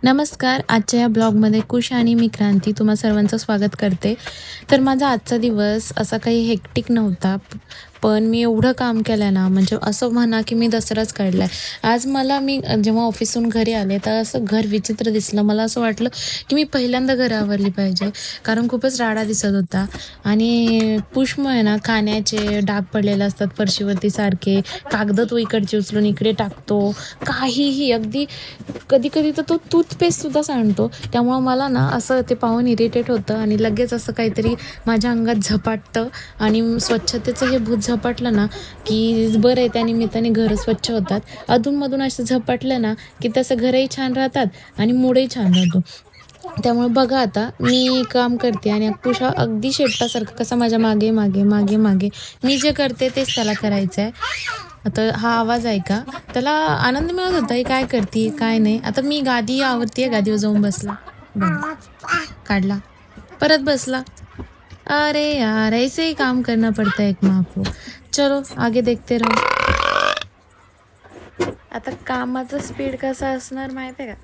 नमस्कार. आजच्या या ब्लॉगमध्ये कुश आणि मी क्रांती तुम्हा सर्वांचं स्वागत करते. तर माझा आजचा दिवस असा काही हेक्टिक नव्हता. पण मी एवढं काम केलं ना, म्हणजे असं म्हणा की मी दसराच काढलाय. आज मी जेव्हा ऑफिसहून घरी आले, तर असं घर विचित्र दिसलं. मला असं वाटलं की मी पहिल्यांदा घरं आवरली पाहिजे, कारण खूपच राडा दिसत होता. आणि कुशमुळे ना खाण्याचे डाग पडलेले असतात फरशीवरती सारखे. कागद तो इकडचे उचलून इकडे टाकतो. काहीही अगदी कधी-कधी तर तो टूथपेस्टसुद्धा सांडतो. त्यामुळं मला ना असं ते पाहून इरिटेट होतं आणि लगेच असं काहीतरी माझ्या अंगात झपाटतं आणि स्वच्छतेचं हे भूत झपाटलं ना, की बरं आहे, त्या निमित्ताने घरं स्वच्छ होतात. अधूनमधून असं झपाटलं ना, की तसं घरही छान राहतात आणि मूडही छान राहतो. त्यामुळे बघा आता मी काम करते आणि अंकुश हा अगदी शेपटासारखा कसा माझ्या मागे, मागे, मागे, मागे. मी जे करते तेच त्याला करायचं आहे. आता हा आवाज ऐका. त्याला आनंद मिळत होता, ही काय करतीये, काय नाही. आता मी गादी आवरतीये, गादीवर जाऊन बसला. बघा, काढला. परत बसला. अरे यार! ऐसे ही काम करना पड़ता है एक माँ को. चलो आगे देखते रहो. आता कामाचा स्पीड कसा असणार माहिती आहे का?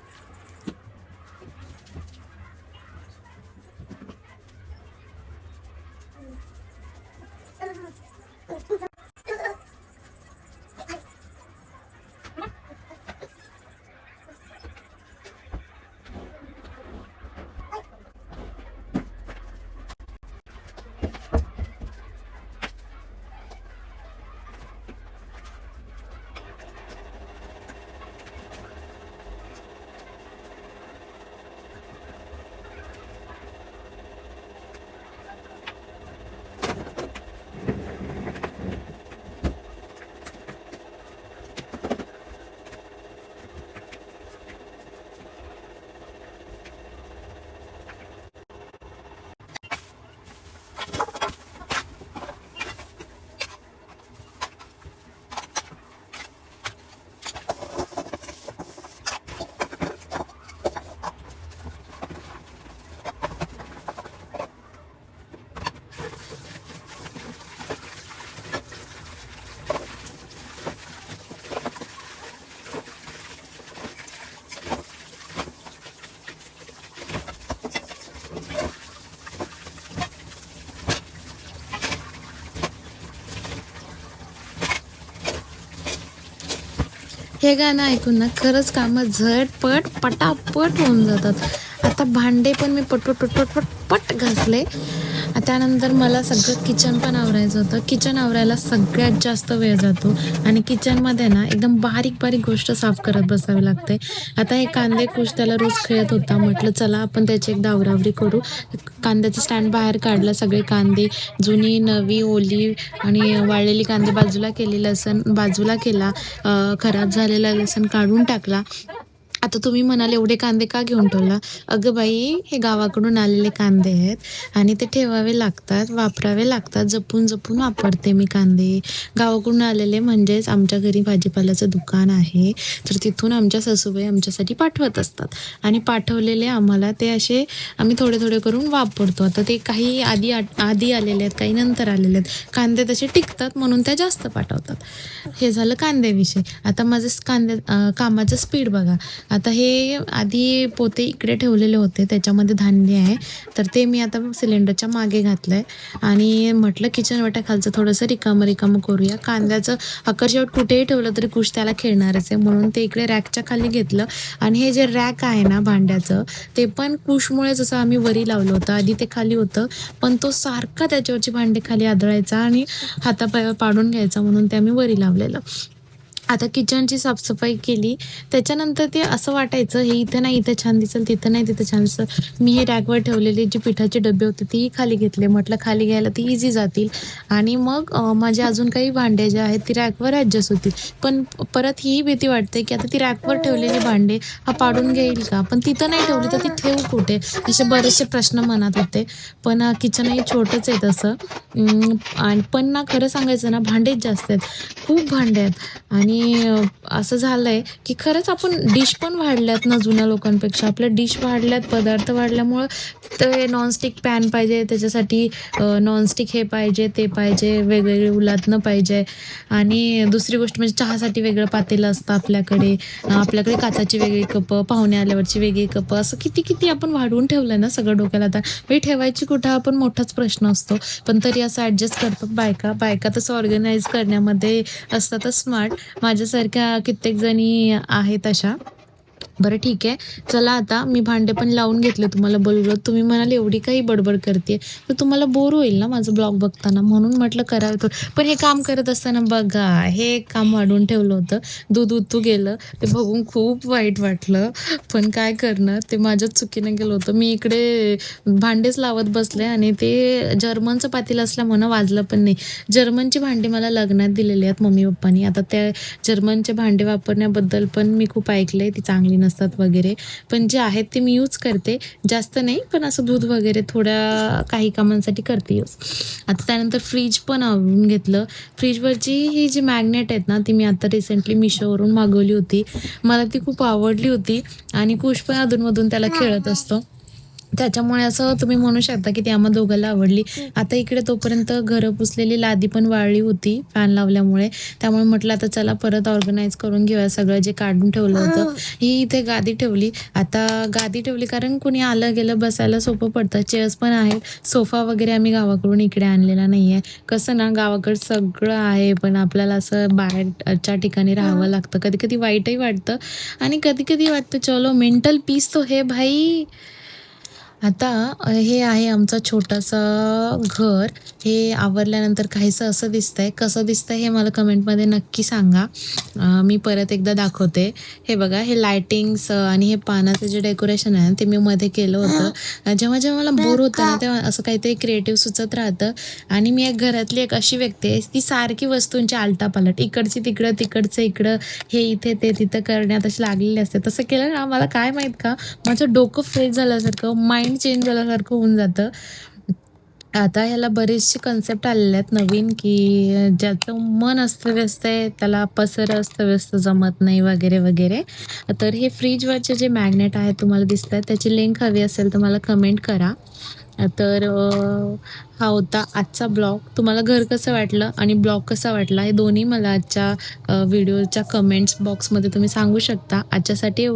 हे गाणं ऐकून ना खरंच कामं झटपट, पटापट होऊन जातात. आता भांडे पण मी पटपट, पटपट, पटपट घासले. त्यानंतर मला सगळं किचन पण आवरायचं होतं. किचन आवरायला सगळ्यात जास्त वेळ जातो आणि किचनमध्ये ना एकदम बारीक-बारीक गोष्ट साफ करत बसावी लागते. आता हे कांदे कुस त्याला रोज खेळत होता. म्हटलं चला आपण त्याची एकदा आवरावरी करू. कांद्याचं स्टँड बाहेर काढलं. सगळे कांदे जुनी, नवी, ओली आणि वाळलेली कांदे बाजूला केली. लसूण बाजूला केला. खराब झालेला लसूण काढून टाकला. आता तुम्ही म्हणाल एवढे कांदे का घेऊन ठेवला? अगं बाई, हे गावाकडून आलेले कांदे आहेत आणि ते ठेवावे लागतात, वापरावे लागतात. जपून-जपून वापरते मी कांदे. गावाकडून आलेले म्हणजेच आमच्या घरी भाजीपाल्याचं दुकान आहे. तर तिथून आमच्या सासूबाई आमच्यासाठी पाठवत असतात आणि पाठवलेले आम्हाला ते असे आम्ही थोडे-थोडे करून वापरतो. आता ते काही आधी आलेले आहेत, काही नंतर आलेले आहेत. कांदे तसे टिकतात म्हणून त्या जास्त पाठवतात. हे झालं कांद्याविषयी. आता माझं कामाचं स्पीड बघा. आता हे आधी पोते इकडे ठेवलेले होते, त्याच्यामध्ये धान्य आहे. तर ते मी आता सिलेंडरच्या मागे घातलंय आणि म्हटलं किचन वाट्याखालचं थोडंसं रिकामं करूया. कांद्याचं शेवट कुठेही ठेवलं तरी कुश त्याला खेळणारच आहे, म्हणून ते इकडे रॅकच्या खाली घेतलं. आणि हे जे रॅक आहे ना भांड्याचं, ते पण कुशमुळेच असं आम्ही वरी लावलं होतं. आधी ते खाली होतं, पण तो सारखा त्याच्यावरची भांडी खाली आदळायचा आणि हातापायावर पाडून घ्यायचा, म्हणून ते आम्ही वरी लावलेलं. आता किचनची साफसफाई केली. त्याच्यानंतर ते असं वाटायचं हे इथं नाही इथं छान दिसेल, तिथं नाही तिथं छान दिसेल. मी हे रॅकवर ठेवलेले जे पिठाचे डबे होते तेही खाली घेतले. म्हटलं खाली घ्यायला ते इझी जातील आणि मग माझे अजून काही भांडे जे आहेत ती रॅकवर ॲडजस्ट होतील. पण परत ही भीती वाटते की आता ती रॅकवर ठेवलेली भांडे हा पाडून घेईल का? पण तिथं नाही ठेवली तर ती ठेवू कुठे? असे बरेचसे प्रश्न मनात होते. पण किचनही छोटंच आहे तसं. आणि पण ना खरं सांगायचं ना भांडेच जास्त आहेत. खूप भांडे आहेत आणि असं झालंय की खरंच आपण डिश पण वाढल्यात ना जुन्या लोकांपेक्षा. आपल्या डिश वाढल्यात, पदार्थ वाढल्यामुळं तर नॉनस्टिक पॅन पाहिजे, त्याच्यासाठी नॉनस्टिक हे पाहिजे, ते पाहिजे, वेगवेगळे उलातनं पाहिजे. आणि दुसरी गोष्ट म्हणजे चहासाठी वेगळं पातेलं असतं आपल्याकडे. आपल्याकडे काचाची वेगळी कपं, पाहुणे आल्यावरची वेगळी कपं, असं किती किती आपण वाढवून ठेवलं ना सगळं डोक्याला. आता हे ठेवायची कुठं हा पण मोठाच प्रश्न असतो. पण तरी असं ॲडजस्ट करतात बायका. बायका तसं ऑर्गनाईज करण्यामध्ये असतातच स्मार्ट. माझ्यासारख्या कित्येक जणी आहेत अशा. बरं ठीक आहे. चला आता मी भांडे पण लावून घेतले तुम्हाला बोलवलं. तुम्ही म्हणाल एवढी काही बडबड करते, तर तुम्हाला बोर होईल ना माझं ब्लॉग बघताना, म्हणून म्हटलं करावं तर. पण हे काम करत असताना बघा, हे एक काम वाढवून ठेवलं होतं. दूध उतू गेलं. ते बघून खूप वाईट वाटलं. पण काय करणार, ते माझ्याच चुकीनं गेलं होतं. मी इकडे भांडेच लावत बसले आणि ते जर्मनचं पातेलं असल्यामुळं वाजलं पण नाही. जर्मनची भांडी मला लग्नात दिलेली आहेत मम्मी पप्पांनी. आता त्या जर्मनचे भांडे वापरण्याबद्दल पण मी खूप ऐकलंय, ती चांगली नसतात वगैरे. पण जे आहेत ते मी यूज करते. जास्त नाही, पण असं दूध वगैरे थोड्या काही कामांसाठी करते यूज. आता त्यानंतर फ्रीज पण आवरून घेतलं. फ्रीजवरची ही जी मॅग्नेट आहेत ना, ती मी आता रिसेंटली मिशोवरून मागवली होती. मला ती खूप आवडली होती आणि कुश पण अधूनमधून त्याला खेळत असतो. त्याच्यामुळे असं तुम्ही म्हणू शकता की ती आम्हा दोघांना आवडली. आता इकडे तोपर्यंत घरं पुसलेली लादी पण वाळली होती फॅन लावल्यामुळे. त्यामुळे म्हटलं आता चला परत ऑर्गनाईज करून घेऊया सगळं जे काढून ठेवलं होतं. ही इथे गादी ठेवली. आता गादी ठेवली कारण कुणी आलं गेलं बसायला सोपं पडतं. चेअर्स पण आहेत. सोफा वगैरे आम्ही गावाकडून इकडे आणलेला नाहीये. कसं ना, गावाकडं सगळं आहे, पण आपल्याला असं बाहेरच्या ठिकाणी राहावं लागतं. कधी-कधी वाईटही वाटतं आणि कधी-कधी वाटतं चलो मेंटल पीस तो है भाई. आता हे आहे आमचं छोटंसं घर. हे आवरल्यानंतर काहीसं असं दिसतंय. कसं दिसतंय हे मला कमेंटमध्ये नक्की सांगा. मी परत एकदा दाखवते. हे बघा, हे लाइटिंग्स आणि हे पानाचं जे डेकोरेशन आहे ते मी मध्ये केलं होतं. जेव्हा मला बोर होतं ना, तेव्हा असं काहीतरी क्रिएटिव्ह सुचत राहतं. आणि मी एक घरातली एक अशी व्यक्ती आहे, ती सारखी वस्तूंची आलटापालट, इकडची तिकडं, तिकडचं इकडं, हे इथे ते तिथं करण्यात अशी लागलेली असते. तसं केलं ना, मला काय माहीत का, माझं डोकं फ्रेश झाल्यासारखं, माइंड चेंज झाल्यासारखं होऊन जातं. आता ह्याला बरेचसे कन्सेप्ट आलेले आहेत नवीन, की ज्याचं मन अस्तव्यस्त आहे त्याला पसर अस्तव्यस्त जमत नाही वगैरे वगैरे. तर हे फ्रीजवरचे जे मॅग्नेट आहेत तुम्हाला दिसत आहेत, त्याची लिंक हवी असेल तर मला कमेंट करा. तर हा होता आजचा ब्लॉग. तुम्हाला घर कसं वाटलं आणि ब्लॉग कसा वाटला हे दोन्ही मला आजच्या व्हिडिओच्या कमेंट्स बॉक्समध्ये तुम्ही सांगू शकता. आजच्यासाठी